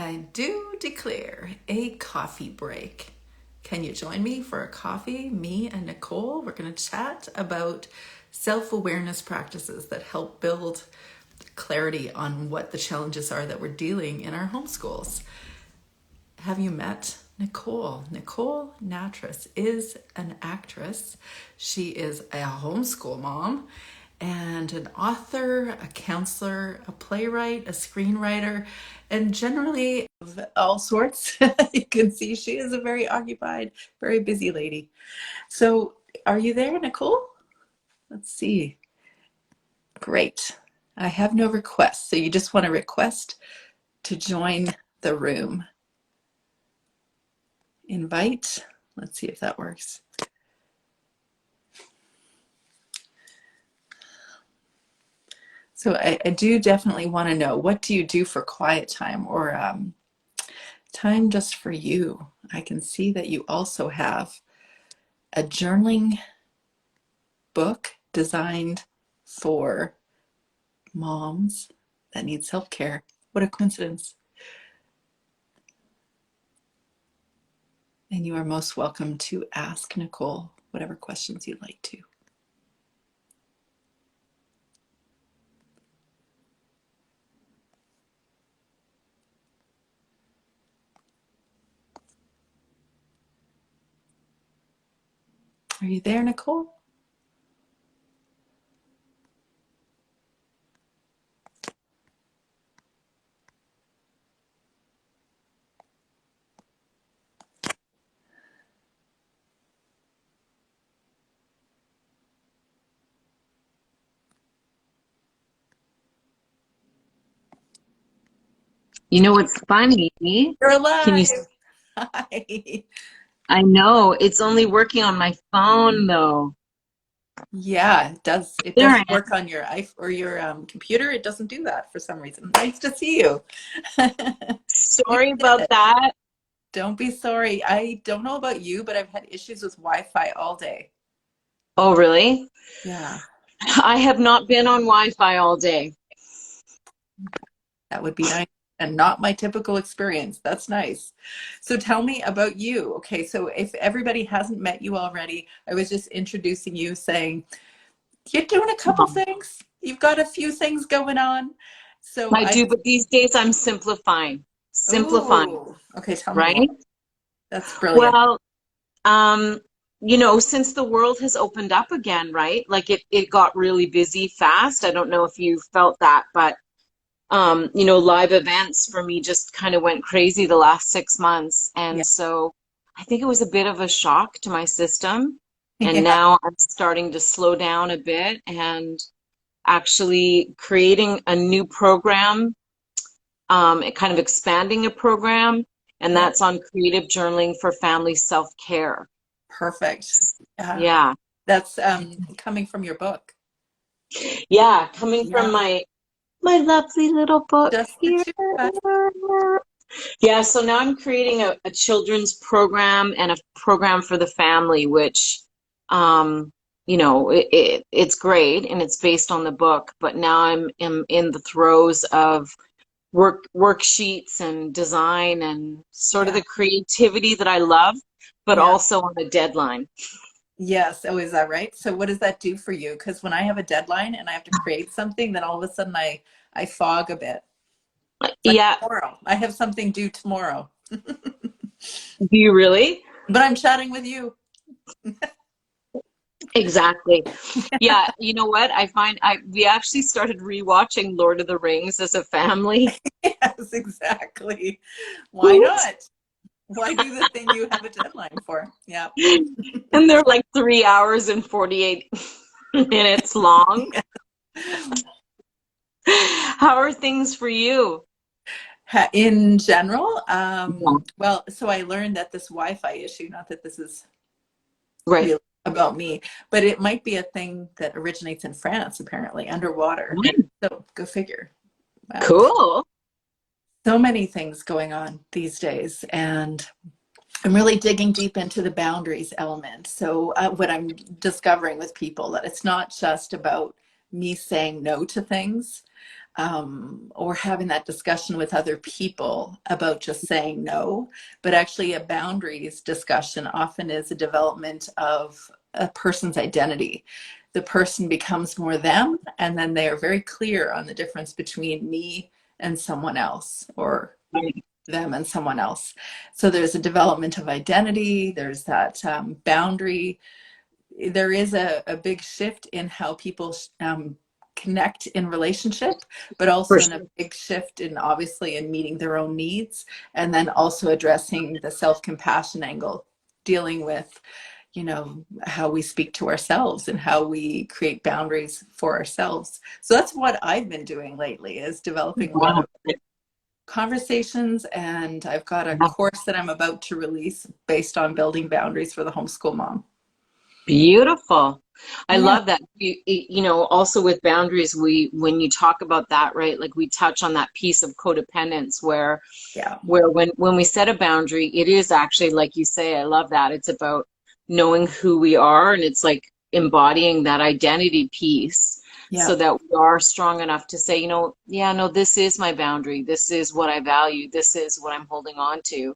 I do declare a coffee break. Can you join me for a coffee? Me and Nicole, we're going to chat about self-awareness practices that help build clarity on what the challenges are that we're dealing in our homeschools. Have you met Nicolle? Nicolle Nattrass is an actress. She is a homeschool mom and an author, a counselor, a playwright, a screenwriter, and generally of all sorts. You can see she is a very occupied, very busy lady. So are you there, Nicolle? Let's see. Great. I have no requests. So you just want to request to join the room. Invite. Let's see if that works. So I do definitely want to know, what do you do for quiet time or time just for you? I can see that you also have a journaling book designed for moms that need self-care. What a coincidence. And you are most welcome to ask Nicolle whatever questions you'd like to. Are you there, Nicolle? You know what's funny? You're Can you? alive. Hi. I know it's only working on my phone though. Yeah, it does. It There I doesn't am. work on your iPhone or your computer. It doesn't do that for some reason. Nice to see you. You Sorry did about it. that. Don't be sorry. I don't know about you, but I've had issues with Wi-Fi all day. Oh, really? Yeah, I have not been on Wi-Fi all day. that would be nice and not my typical experience. That's nice. So tell me about you. Okay, so if everybody hasn't met you already, I was just introducing you saying, you're doing a couple things. You've got a few things going on. So I do, but these days I'm simplifying. Simplifying, oh, okay, tell me more. right? That's brilliant. Well, um, since the world has opened up again, right? Like it got really busy fast. I don't know if you felt that, but live events for me just kind of went crazy the last 6 months. Yeah. And so I think it was a bit of a shock to my system. And Yeah. now I'm starting to slow down a bit and actually creating a new program, kind of expanding a program, and Yeah. that's on creative journaling for family self-care. Perfect. Yeah. Yeah. That's coming from your book. Yeah, coming from Yeah. my lovely little book Just the here. two of us. Yeah, so now I'm creating a children's program and a program for the family, which, it's great and it's based on the book, but now I'm in the throes of worksheets and design and sort of Yeah. the creativity that I love, but Yeah. also on a deadline. Yes. Oh, is that right? So what does that do for you? Because when I have a deadline and I have to create something, then all of a sudden I fog a bit. Like Yeah, tomorrow. I have something due tomorrow. do you really? But I'm chatting with you. Exactly. Yeah, you know what? I find we actually started rewatching Lord of the Rings as a family. Yes, exactly. Why not? Why do the thing you have a deadline for? Yeah. And they're like 3 hours and 48 minutes long. How are things for you? In general, Yeah. well, so I learned that this Wi-Fi issue, not that this is Right. really about me, but it might be a thing that originates in France, apparently, underwater. So go figure. Wow. Cool. So many things going on these days, and I'm really digging deep into the boundaries element. So what I'm discovering with people, that it's not just about me saying no to things. or having that discussion with other people about just saying no. But actually, a boundaries discussion often is a development of a person's identity. The person becomes more them, and then they are very clear on the difference between me and someone else, or them and someone else. So there's a development of identity, there's that boundary. There is a big shift in how people connect in relationship, but For also in a sure. big shift in obviously in meeting their own needs, and then also addressing the self-compassion angle, dealing with, you know, how we speak to ourselves and how we create boundaries for ourselves. So that's what I've been doing lately, is developing a lot Wow. of conversations, and I've got a Yeah. course that I'm about to release based on building boundaries for the homeschool mom. Beautiful. I Yeah, love that. You know, also with boundaries, when you talk about that, right? Like we touch on that piece of codependence yeah, where when we set a boundary, it is actually like you say, I love that. It's about knowing who we are, and it's like embodying that identity piece yeah, so that we are strong enough to say, you know, yeah, no, this is my boundary. This is what I value. This is what I'm holding on to.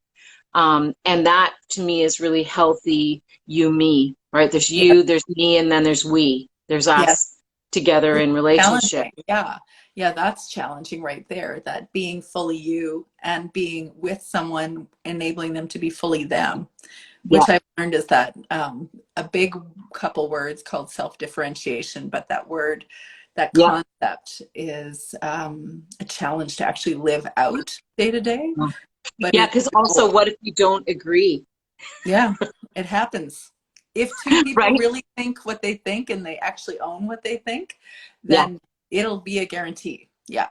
And that to me is really healthy you, me, right? There's yeah, you, there's me, and then there's we. There's yeah. us together It's in relationship. challenging. Yeah. Yeah, that's challenging right there. That being fully you and being with someone, enabling them to be fully them, Yeah, which I've learned is that a big couple words called self-differentiation, but that word, that yeah. concept is a challenge to actually live out day to day, but Yeah, it's because the also goal. what if you don't agree, Yeah, it happens. If two people right? really think what they think and they actually own what they think, Yeah. then it'll be a guarantee. Yeah.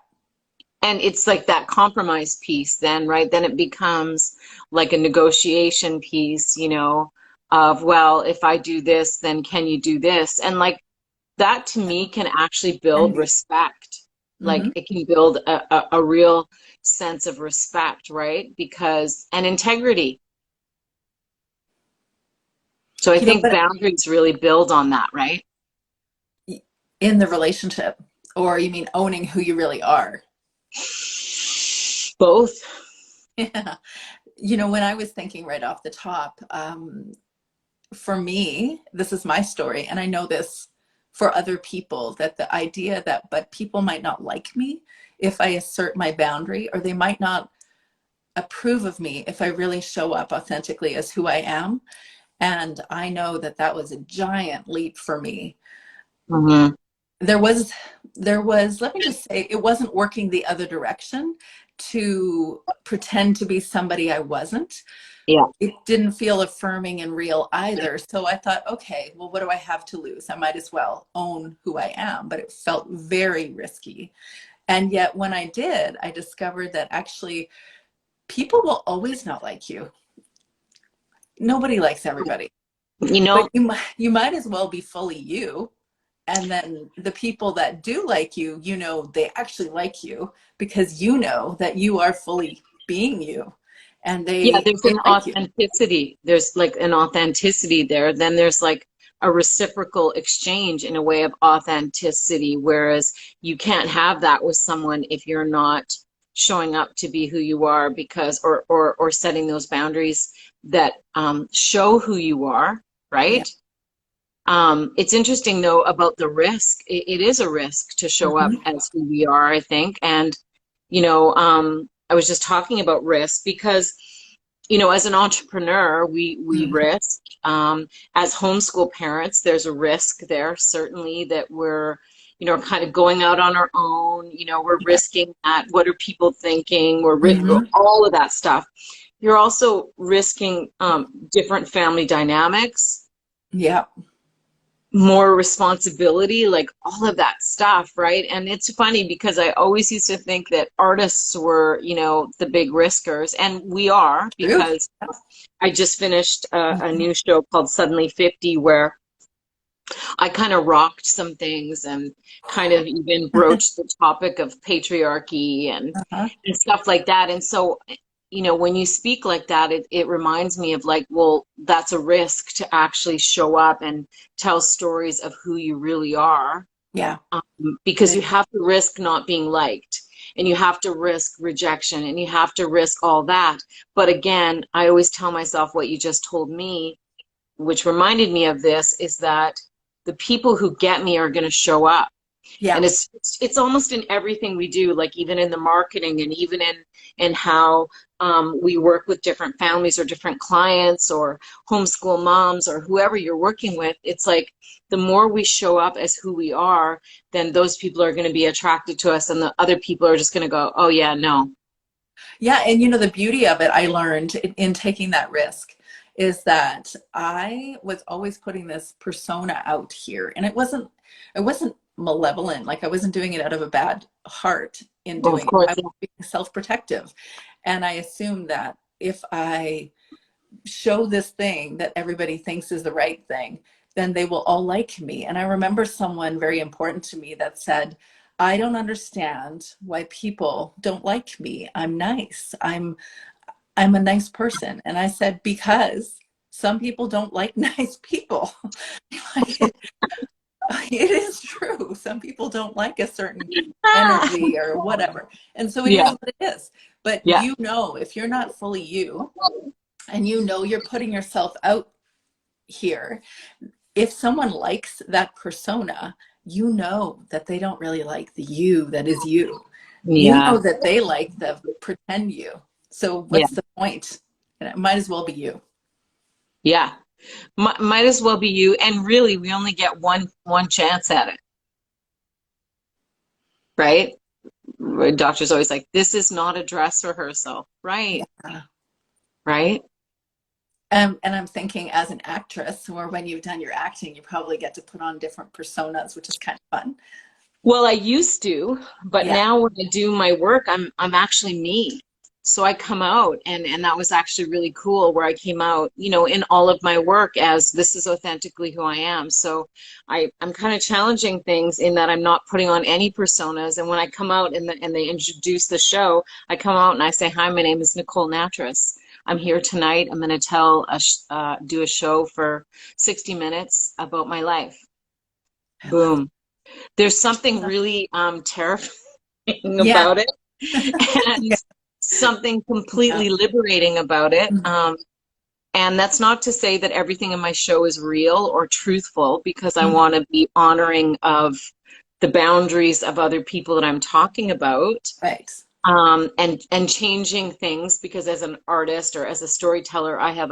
And it's like that compromise piece then, right? Then it becomes like a negotiation piece, you know, of, well, if I do this, then can you do this? And like that to me can actually Can build be. respect. Hmm. Like it can build a real sense of respect, right? Because, and integrity. So I You know, think but boundaries really build on that, right? in the relationship, or you mean owning who you really are? Both. Yeah. You know, when I was thinking right off the top, for me, this is my story, and I know this for other people, that the idea that, but people might not like me if I assert my boundary, or they might not approve of me if I really show up authentically as who I am. And I know that that was a giant leap for me. Hmm. There was, let me just say, it wasn't working the other direction to pretend to be somebody I wasn't. Yeah. It didn't feel affirming and real either. So I thought, okay, well, what do I have to lose? I might as well own who I am. But it felt very risky. And yet, when I did, I discovered that actually people will always not like you. Nobody likes everybody. You But know, you might as well be fully you. And then the people that do like you know, they actually like you because you know that you are fully being you, and yeah, they there's they an like you. authenticity. There's like an authenticity there. Then there's like a reciprocal exchange in a way of authenticity, whereas you can't have that with someone if you're not showing up to be who you are because or setting those boundaries that show who you are, Yeah. right? It's interesting though about the risk. It is a risk to show up Hmm. as who we are, I think. And, you know, I was just talking about risk because, you know, as an entrepreneur, we Hmm. risk. As homeschool parents, there's a risk there, certainly, that we're, you know, kind of going out on our own. You know, we're Yeah. risking that. What are people thinking? Hmm. All of that stuff. You're also risking different family dynamics, Yeah. more responsibility, like all of that stuff, right? And it's funny because I always used to think that artists were, you know, the big riskers, and we are True. because I just finished a Hmm. new show called Suddenly 50, where I kind of rocked some things and kind of even broached the topic of patriarchy Uh-huh. and stuff like that. And so, you know, when you speak like that, it reminds me of like, well, that's a risk to actually show up and tell stories of who you really are. Yeah. because you have to risk not being liked, and you have to risk rejection, and you have to risk all that. But again, I always tell myself what you just told me, which reminded me of this, is that the people who get me are going to show up. And Yeah. it's almost in everything we do, like even in the marketing, and even in how we work with different families or different clients or homeschool moms or whoever you're working with. It's like the more we show up as who we are, then those people are going to be attracted to us, and the other people are just going to go, oh yeah, no. Yeah, and the beauty of it, I learned in taking that risk, is that I was always putting this persona out here, and it wasn't malevolent. Like, I wasn't doing it out of a bad heart in Well, of doing it. course, I was being self-protective, and I assumed that if I show this thing that everybody thinks is the right thing, then they will all like me. And I remember someone very important to me that said, I don't understand why people don't like me. I'm nice. I'm a nice person. And I said, because some people don't like nice people. Like, it is true. Some people don't like a certain yeah. energy or whatever. And so it is Yeah, what it is. But yeah, if you're not fully you, and you're putting yourself out here, if someone likes that persona, you know that they don't really like the you that is you. You yeah, know that they like the pretend you. So yeah, what's the point? And it might as well be you. yeah. Might as well be you. And really, we only get one chance at it, right? Doctor's always like, this is not a dress rehearsal. Right, Yeah. right. And I'm thinking, as an actress, or when you've done your acting, you probably get to put on different personas, which is kind of fun. Well, I used to, but Yeah. now when I do my work, I'm actually me. So I come out, and that was actually really cool, where I came out, in all of my work as this is authentically who I am. So I'm kind of challenging things in that I'm not putting on any personas. And when I come out and they introduce the show, I come out and I say, hi, my name is Nicolle Nattrass. I'm here tonight. I'm going to do a show for 60 minutes about my life. I love Boom. There's something that. really terrifying Yeah. about it, and Yeah. something Yeah. completely liberating about it. Mhm. And that's not to say that everything in my show is real or truthful, because I want to be honoring of the boundaries of other people that I'm talking about, Right. and changing things, because as an artist or as a storyteller, I'm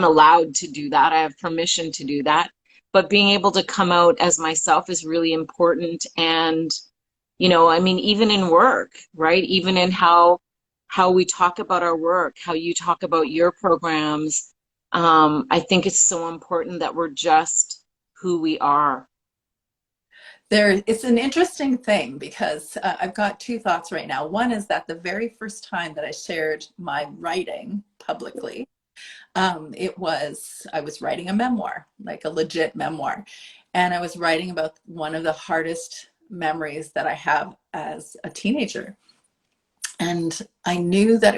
allowed to do that. I have permission to do that. But being able to come out as myself is really important. And, I mean, even in work, right? Even in how we talk about our work, how you talk about your programs. I think it's so important that we're just who we are. It's an interesting thing, because I've got two thoughts right now. One is that the very first time that I shared my writing publicly, I was writing a memoir, like a legit memoir. And I was writing about one of the hardest memories that I have as a teenager. And I knew that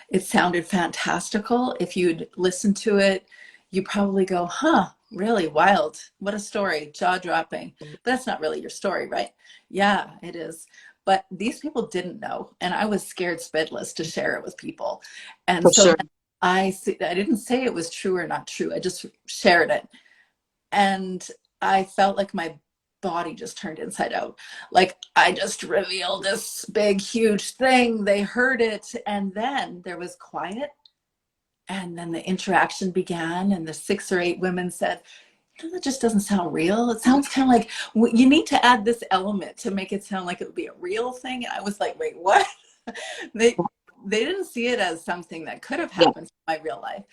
it sounded fantastical. If you'd listen to it, you probably go, huh, really wild. What a story, jaw dropping. But that's not really your story, right? Yeah, it is. But these people didn't know. And I was scared spitless to share it with people. And For so sure. then I didn't say it was true or not true. I just shared it. And I felt like my body just turned inside out. Like, I just revealed this big, huge thing. They heard it. And then there was quiet. And then the interaction began. And the 6 or 8 women said, that just doesn't sound real. It sounds kind of like you need to add this element to make it sound like it would be a real thing. And I was like, wait, what? they they didn't see it as something that could have Yeah. happened in my real life.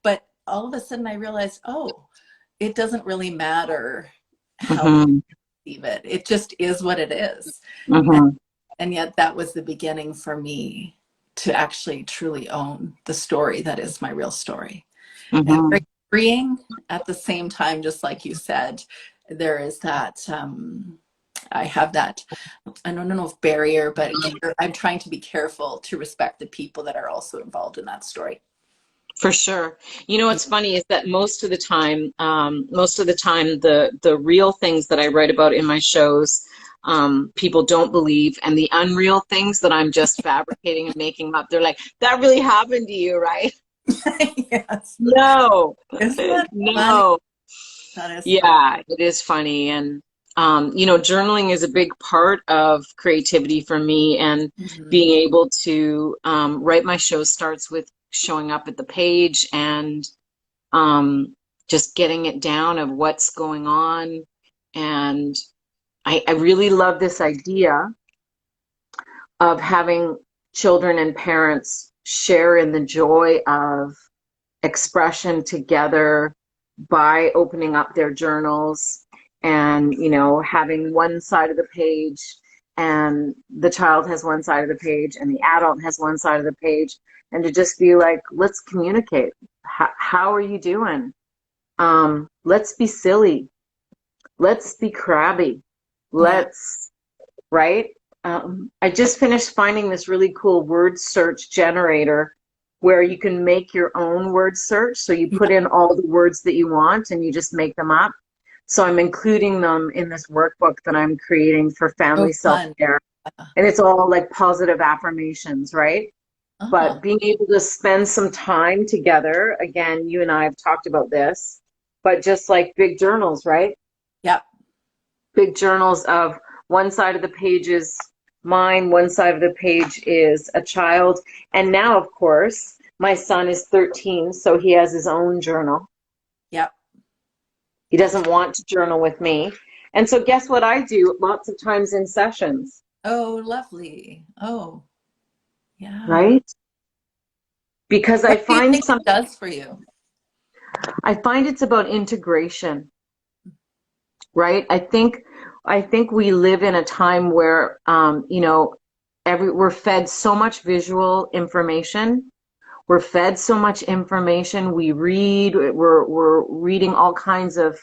But all of a sudden I realized, oh, it doesn't really matter how people Hmm. perceive it. It just is what it is. And, Hmm. and yet that was the beginning for me to actually truly own the story that is my real story. And very Hmm. freeing at the same time, just like you said. There is that, I have that, I don't know if barrier, but I'm trying to be careful to respect the people that are also involved in that story. For sure. You know what's funny is that most of the time, the real things that I write about in my shows, people don't believe, and the unreal things that I'm just fabricating and making up, they're like, "That really happened to you, right?" Yes. No, Isn't that funny? no. That is funny. Yeah, it is funny, and journaling is a big part of creativity for me, and Mhm. being able to write my show starts with showing up at the page and um, just getting it down of what's going on. And I really love this idea of having children and parents share in the joy of expression together by opening up their journals and, having one side of the page and the child has one side of the page and the adult has one side of the page, and to just be like, let's communicate. How are you doing? Let's be silly. Let's be crabby. Yeah. Let's, right? I just finished finding this really cool word search generator where you can make your own word search. So you put Yeah. in all the words that you want and you just make them up. So I'm including them in this workbook that I'm creating for Oh, family fun. self-care. And it's all like positive affirmations, right? Oh, But being able to spend some time together, again, you and I have talked about this, but just like big journals, right? yeah. Big journals of one side of the page is mine, one side of the page is a child. And now, of course, my son is 13, so he has his own journal. Yeah. He doesn't want to journal with me. And so, guess what I do lots of times in sessions, Oh, lovely. Oh, yeah. right? Because What do you think it does for you? I find it's about integration, right? I think we live in a time where we're fed so much visual information. We're fed so much information. We read. We're reading all kinds of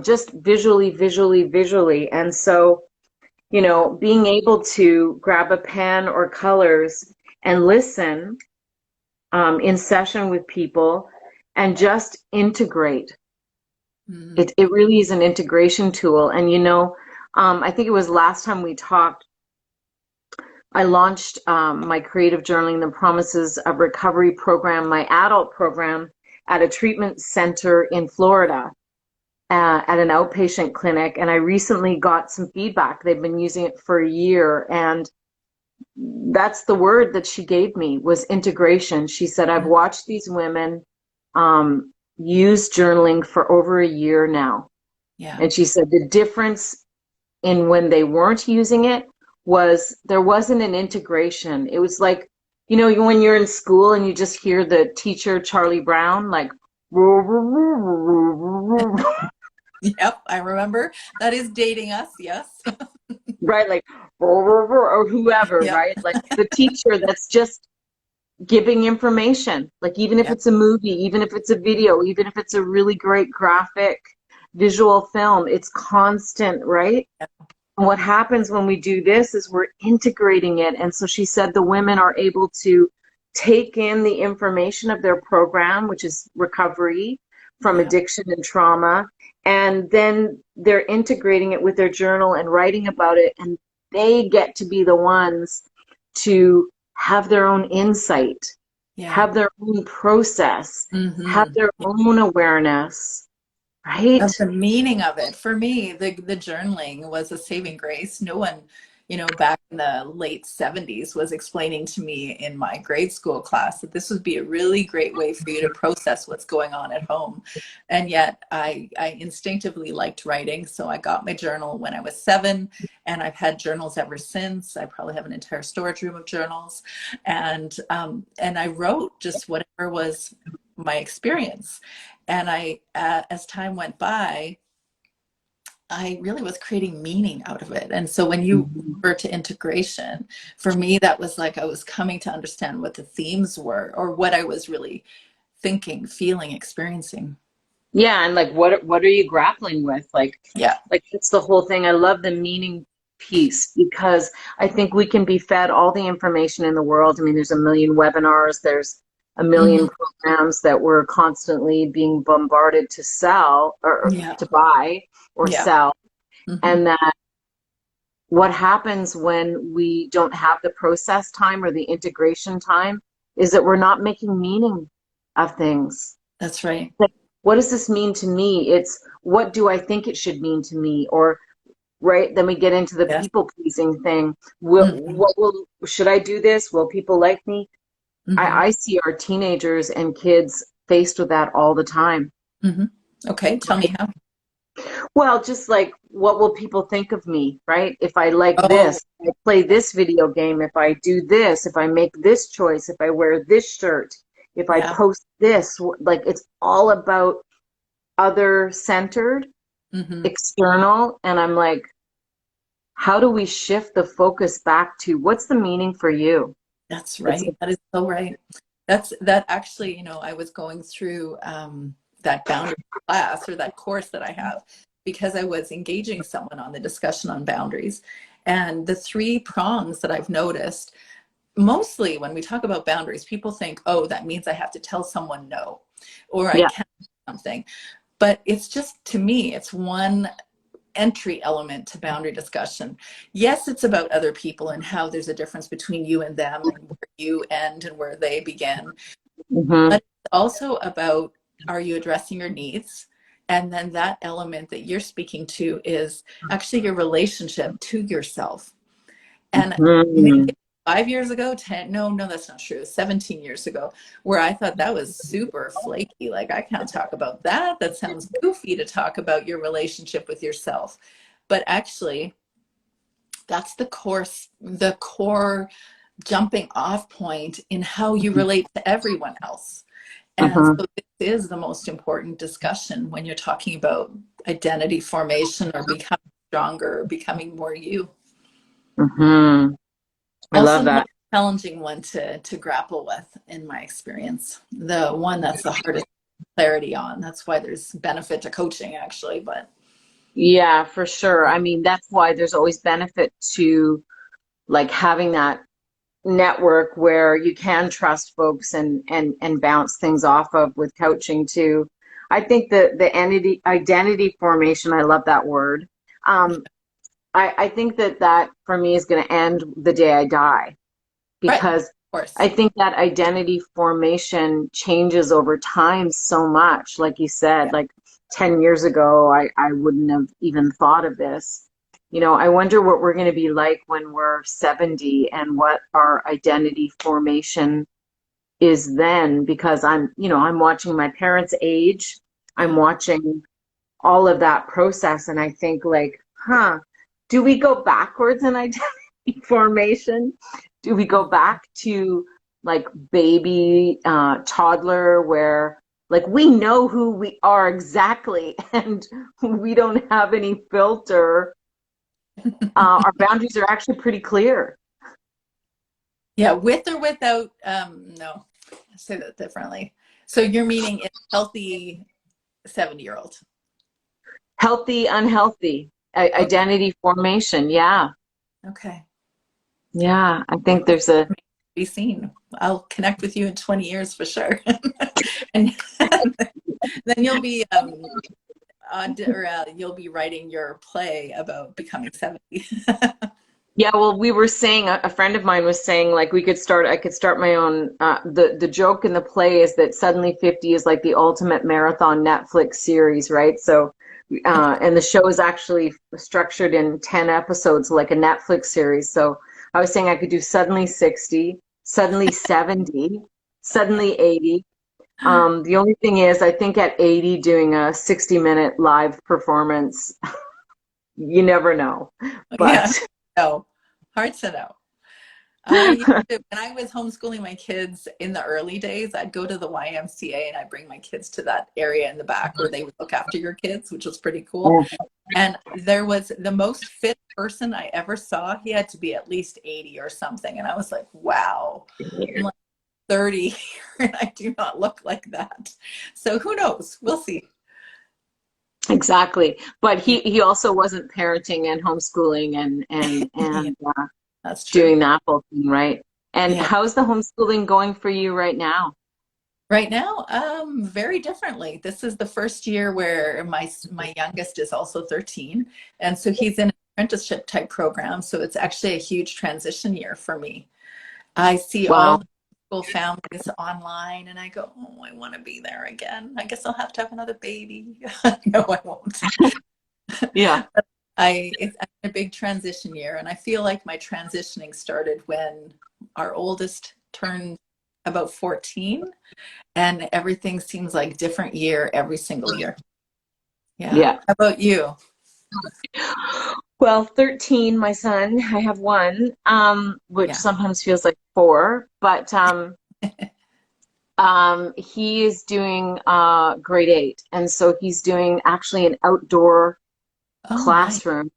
just visually, and so Yeah. being able to grab a pen or colors and listen in session with people and just integrate. Mm. It really is an integration tool. And I think it was last time we talked, I launched my creative journaling, the promises of recovery program, my adult program at a treatment center in Florida, at an outpatient clinic. And I recently got some feedback. They've been using it for a year. And that's the word that she gave me, was integration. She said, I've Mm. watched these women use journaling for over a year now. Yeah. And she said the difference in when they weren't using it was there wasn't an integration. It was like, when you're in school and you just hear the teacher, Charlie Brown, like, Yep. I remember. That is dating us. Yes. right, like, or whoever, Yep. right? Like the teacher that's just giving information, like even if Yep. it's a movie, even if it's a video, even if it's a really great graphic visual film, it's constant, right? Yep. And what happens when we do this is we're integrating it. And so she said the women are able to take in the information of their program, which is recovery from Yeah. addiction and trauma, and then they're integrating it with their journal and writing about it. And they get to be the ones to have their own insight, Yeah. have their own process, have Mm-hmm. their own awareness, right? Of the meaning of it. For me, the journaling was a saving grace. No one, back in the late 70s was explaining to me in my grade school class that this would be a really great way for you to process what's going on at home. And yet I instinctively liked writing. So I got my journal when I was 7, and I've had journals ever since. I probably have an entire storage room of journals. And I wrote just whatever was my experience. And as time went by, I really was creating meaning out of it. And so when you refer to integration, for me, that was like I was coming to understand what the themes were, or what I was really thinking, feeling, experiencing. Yeah, and like what are you grappling with? Yeah. Like that's the whole thing. I love the meaning piece because I think we can be fed all the information in the world. I mean, there's a million webinars, there's a million Hmm. programs that we're constantly being bombarded to sell or Yeah. to buy or Yeah. sell. Hmm. And that what happens when we don't have the process time or the integration time is that we're not making meaning of things. That's right. Like, what does this mean to me? It's what do I think it should mean to me? Or right, then we get into the Yes. people pleasing thing. Hmm. Should I do this? Will people like me? Hmm. I see our teenagers and kids faced with that all the time. Hmm. Okay. Tell me how. Well, just like, what will people think of me, right? If I like Oh, this, if I play this video game, if I do this, if I make this choice, if I wear this shirt, if I yeah. post this, like it's all about other centered, Hmm. external. And I'm like, how do we shift the focus back to what's the meaning for you? That's It's right. That is so right. That actually, I was going through that boundary class or that course that I have because I was engaging someone on the discussion on boundaries. And the three prongs that I've noticed, mostly when we talk about boundaries, people think, oh, that means I have to tell someone no, or I yeah. can't do something. But it's just, to me, it's one entry element to boundary discussion. Yes, it's about other people and how there's a difference between you and them and where you end and where they begin. Hmm. But it's also about, are you addressing your needs? And then that element that you're speaking to is actually your relationship to yourself. And maybe Hmm. 5 years ago, 10, no, that's not true. 17 years ago, where I thought that was super flaky. Like, I can't talk about that. That sounds goofy to talk about your relationship with yourself. But actually, that's the core jumping off point in how you relate to everyone else. And Hmm. so this is the most important discussion when you're talking about identity formation or becoming stronger or becoming more you. Hmm. I Also love the that. most challenging one to grapple with in my experience. The one that's the hardest clarity on. That's why there's benefit to coaching actually, but Yeah, for sure. I mean, that's why there's always benefit to like having that network where you can trust folks and bounce things off of with coaching too. I think the identity formation, I love that word. Um, I think that for me is going to end the day I die right, of because I course. think that identity formation changes over time so much. Like you said, Yeah. like 10 years ago, I wouldn't have even thought of this. I wonder what we're going to be like when we're 70 and what our identity formation is then, because I'm watching my parents age. I'm Yeah. watching all of that process. And I think like, do we go backwards in identity formation? Do we go back to like baby, toddler, where like we know who we are exactly and we don't have any filter? Our boundaries are actually pretty clear. Yeah, with or without no. Say that differently. So you're meaning a healthy 70-year-old. Healthy, unhealthy, Okay. identity formation. Yeah. Okay. Yeah. I think Well, there's a, be seen. I'll connect with you in 20 years for sure. And then you'll be you'll be writing your play about becoming 70. yeah, well, we were saying a friend of mine was saying like I could start my own the joke in the play is that Suddenly 50 is like the ultimate marathon Netflix series, right? So and the show is actually structured in 10 episodes like a Netflix series. So I was saying I could do Suddenly 60, Suddenly 70, Suddenly 80. The only thing is I think at 80 doing a 60-minute live performance, you never know. Yeah. But No. Hard to know. I used to, when I was homeschooling my kids in the early days, I'd go to the YMCA and I'd bring my kids to that area in the back where they would look after your kids, which was pretty cool. And there was the most fit person I ever saw. He had to be at least 80 or something. And I was like, wow, I'm like 30 and I do not look like that. So who knows? We'll see. exactly. But Yeah, he also wasn't parenting and homeschooling and yeah, that's true. doing that whole thing, right? And Yeah. how's the homeschooling going for you right now? Right now, very differently. This is the first year where my youngest is also 13, and so he's in an apprenticeship type program. So it's actually a huge transition year for me. I see all Wow. the school families online, and I go, "Oh, I want to be there again. I guess I'll have to have another baby." No, I won't. Yeah. It's a big transition year, and I feel like my transitioning started when our oldest turned about 14, and everything seems like different year every single year. Yeah. Yeah. How about you? Well, 13, my son, I have one, which Yeah. sometimes feels like four, but he is doing grade eight. And so he's doing actually an outdoor Oh, nice. classroom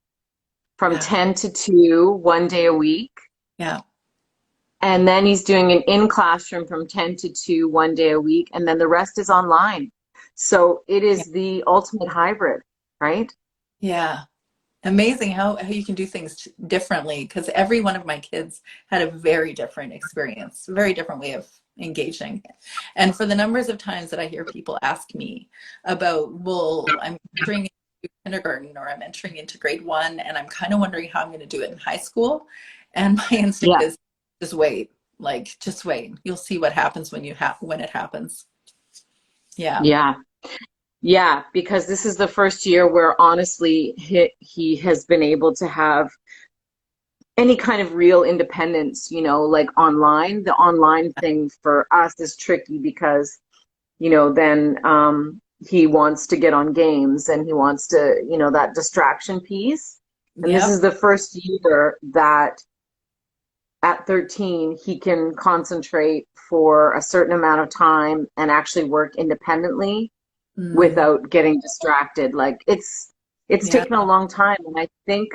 from Yeah. 10 to 2, 1 day a week. Yeah. And then he's doing an in classroom from 10 to 2, 1 day a week. And then the rest is online. So it Yeah. is the ultimate hybrid, right? Yeah. Amazing how you can do things differently, because every one of my kids had a very different experience, very different way of engaging. And for the numbers of times that I hear people ask me about, well, I'm entering into kindergarten or I'm entering into grade one and I'm kind of wondering how I'm going to do it in high school. And my instinct Yeah. is just wait, like just wait. You'll see what happens when it happens. Yeah. Yeah. Yeah, because this is the first year where honestly he has been able to have any kind of real independence, like online. The online thing for us is tricky because, then he wants to get on games and he wants to, that distraction piece. And this Yep. is the first year that at 13 he can concentrate for a certain amount of time and actually work independently Mm, without getting distracted. Like it's yeah. taken a long time, and I think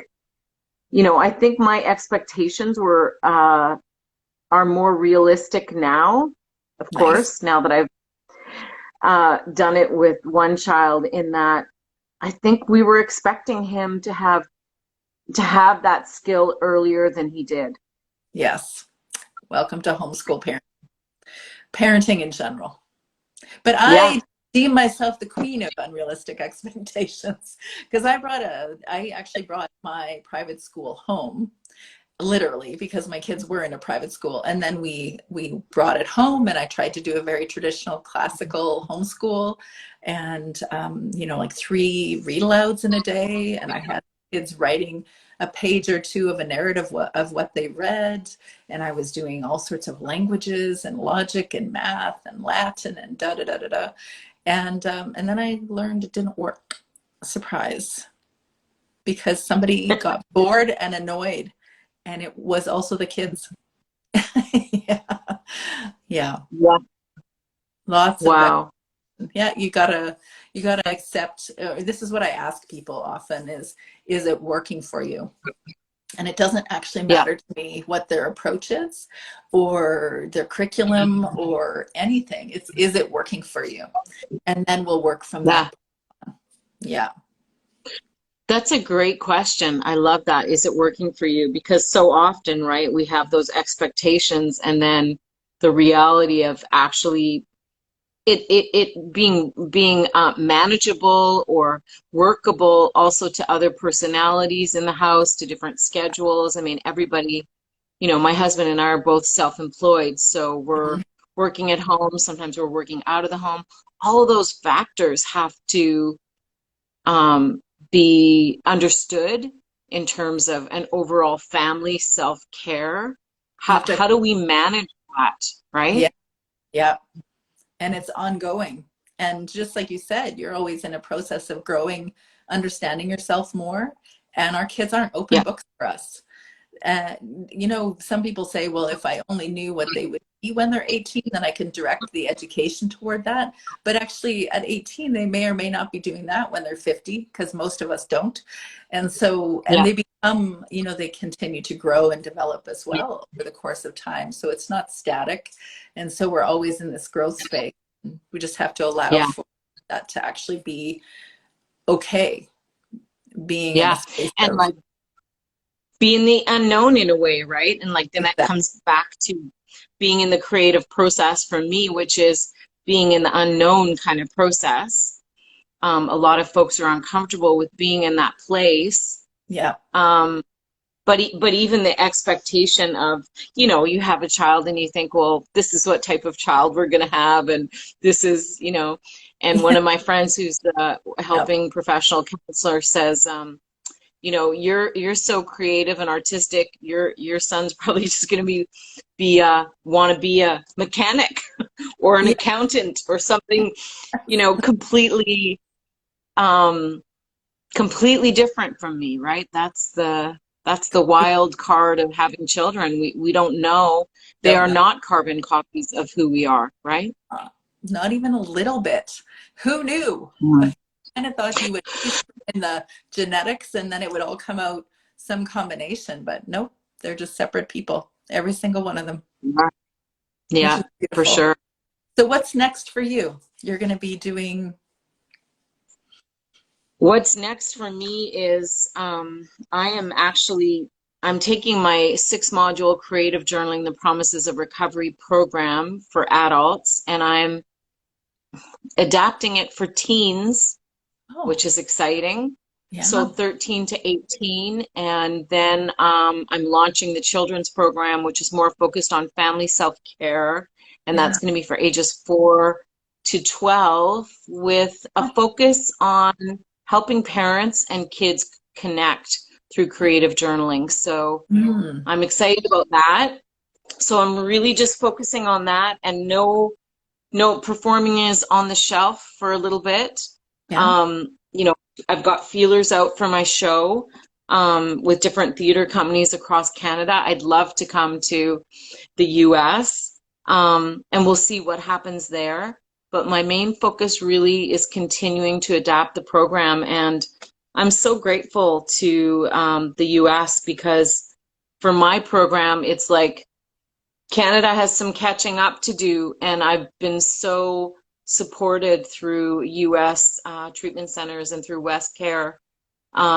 my expectations were are more realistic now. Of Nice. course, now that I've done it with one child, in that I think we were expecting him to have that skill earlier than he did. Yes. Welcome to homeschool parenting in general. But Yeah, I deem myself the queen of unrealistic expectations because I actually brought my private school home, literally, because my kids were in a private school, and then we brought it home, and I tried to do a very traditional classical homeschool, and like 3 read alouds in a day, and I had kids writing a page or two of a narrative of what they read, and I was doing all sorts of languages and logic and math and Latin and da da da da da, and then I learned it didn't work. Surprise, because somebody got bored and annoyed, and it was also the kids. Yeah. Yeah. yeah, Lots of wow, yeah, you gotta accept, this is what I ask people often is it working for you? And it doesn't actually yeah, matter to me what their approach is or their curriculum or anything. It's, is it working for you? And then we'll work from yeah. that. Yeah. That's a great question. I love that. Is it working for you? Because so often, right, we have those expectations and then the reality of actually it being manageable or workable also to other personalities in the house, to different schedules. I mean, everybody, my husband and I are both self-employed, so we're Mhm. working at home. Sometimes we're working out of the home. All those factors have to um, be understood in terms of an overall family self-care. You How have to, how do we manage that, yeah, right? yeah. And it's ongoing. And just like you said, you're always in a process of growing, understanding yourself more. And our kids aren't open Yeah, books for us. Uh, some people say, well, if I only knew what they would be when they're 18, then I can direct the education toward that. But actually, at 18, they may or may not be doing that when they're 50, because most of us don't. And so, and yeah, they become, they continue to grow and develop as well over the course of time. So it's not static. And so we're always in this growth space. We just have to allow yeah, for that to actually be okay, being in a yeah. space And of like being the unknown in a way, right? And like then that exact. comes back to being in the creative process for me, which is being in the unknown kind of process. A lot of folks are uncomfortable with being in that place. Yeah. But even the expectation of, you know, you have a child and you think, well, this is what type of child we're going to have. And this is, you know, and one of my friends who's the Yeah. helping professional counselor says, you know, you're so creative and artistic. Your son's probably just going to want to be a mechanic or an Yeah. accountant or something, you know, um, completely different from me, right? That's the wild card of having children. We don't know. They Don't are know. not carbon copies of who we are, right? Not even a little bit. Who knew? I Mm. kind of thought you would in the genetics and then it would all come out some combination, but nope, they're just separate people, every single one of them, Yeah, which yeah, is for beautiful. sure. So what's next for you? You're going to be doing, What's next for me is I'm taking my 6 module creative journaling, the promises of recovery program for adults, and I'm adapting it for teens, oh, which is exciting. So yeah, 13 to 18. And then I'm launching the children's program, which is more focused on family self-care. And yeah. that's going to be for ages 4 to 12 with a focus on helping parents and kids connect through creative journaling. So Mm, I'm excited about that. So I'm really just focusing on that, and no performing is on the shelf for a little bit. yeah. You know, I've got feelers out for my show with different theater companies across Canada. I'd love to come to the US, and we'll see what happens there. But my main focus really is continuing to adapt the program. And I'm so grateful to the US because for my program, it's like Canada has some catching up to do, and I've been so supported through US treatment centers and through West Care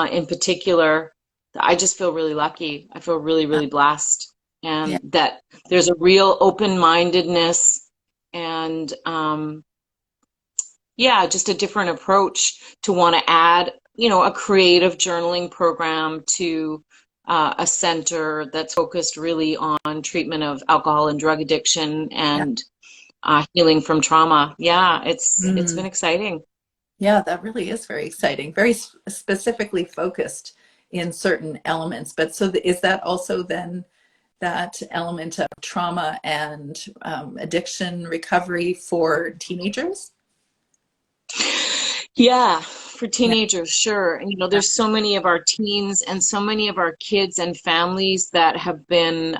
in particular. I just feel really lucky. I feel really, Yeah. really blessed, Yeah. and that there's a real open-mindedness and yeah, just a different approach to want to add, you know, a creative journaling program to a center that's focused really on treatment of alcohol and drug addiction Yeah. and healing from trauma. Yeah, it's been Mm, exciting. yeah, that really is very exciting. Very specifically focused in certain elements. But so is that also then that element of trauma and addiction recovery for teenagers? Yeah, for Yeah. teenagers, sure. And you know, Yeah. there's so many of our teens and so many of our kids and families that have been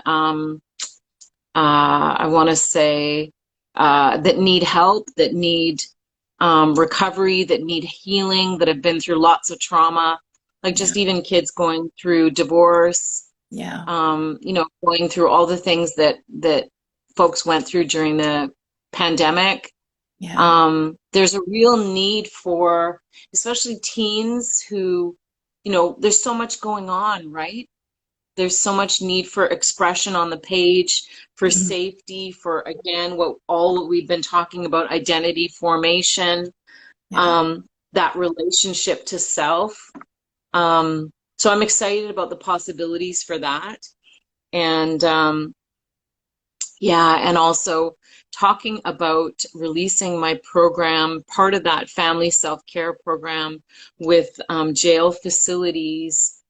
I want to say, that need help, that need recovery, that need healing, that have been through lots of trauma, like Yeah. just even kids going through divorce, Yeah. you know, going through all the things that folks went through during the pandemic. Yeah. There's a real need for, especially teens who, you know, there's so much going on, right? There's so much need for expression on the page, for Mm, safety, for again, what all we've been talking about, identity formation, yeah. um, that relationship to self. So I'm excited about the possibilities for that. And yeah, and also talking about releasing my program, part of that family self-care program with jail facilities,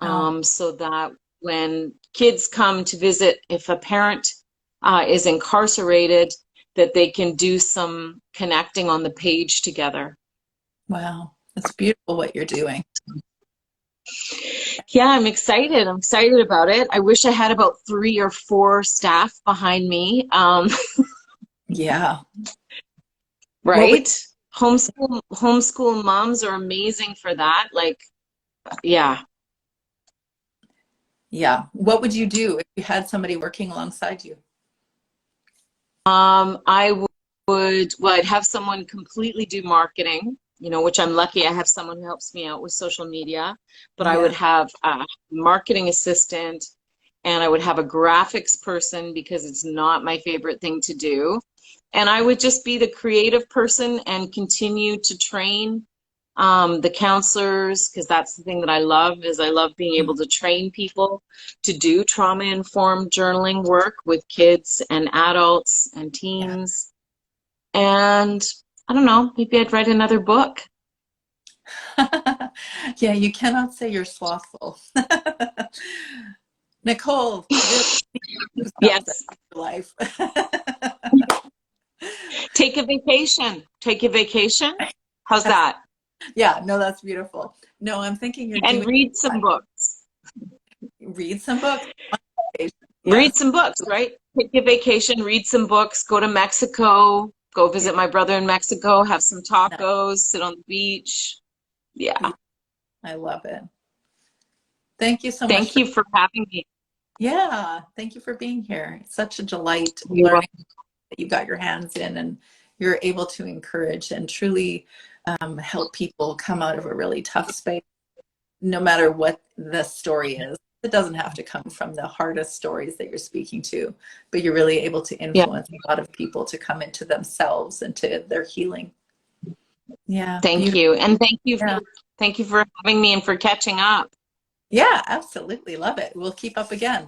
Oh, so that when kids come to visit, if a parent is incarcerated, that they can do some connecting on the page together. wow. That's beautiful what you're doing. Yeah, I'm excited. I'm excited about it. I wish I had about 3 or 4 staff behind me. Yeah. What would, Right? Homeschool moms are amazing for that. Like, yeah. yeah. What would you do if you had somebody working alongside you? I would, well, I'd have someone completely do marketing, you know, which I'm lucky I have someone who helps me out with social media, but I would Yeah. have a marketing assistant and I would have a graphics person because it's not my favorite thing to do. And I would just be the creative person and continue to train the counselors, because that's the thing that I love, is I love being able to train people to do trauma-informed journaling work with kids and adults and Yeah. teens. And I don't know, maybe I'd write another book. Yeah, you cannot say you're slothful. Nicolle, really do something Yes, in your life. take a vacation. Take a vacation. How's That's, that? yeah, no, that's beautiful. No, I'm thinking you're And doing read some books. read some books. Read Yes. some books, right? Take a vacation, read some books, go to Mexico, go Yeah. visit my brother in Mexico, have some No, tacos, sit on the beach. yeah, Yeah. I love it. Thank you so much Thank for, you for having me. yeah, thank you for being here. It's such a delight You're learning welcome. that you got your hands in and you're able to encourage and truly help people come out of a really tough space, no matter what the story is. It doesn't have to come from the hardest stories that you're speaking to, but you're really able to Yeah. influence a lot of people to come into themselves and to their healing. Yeah, Thank beautiful. you. And Yeah, thank you for having me and for catching up. yeah, absolutely. Love it. We'll keep up again.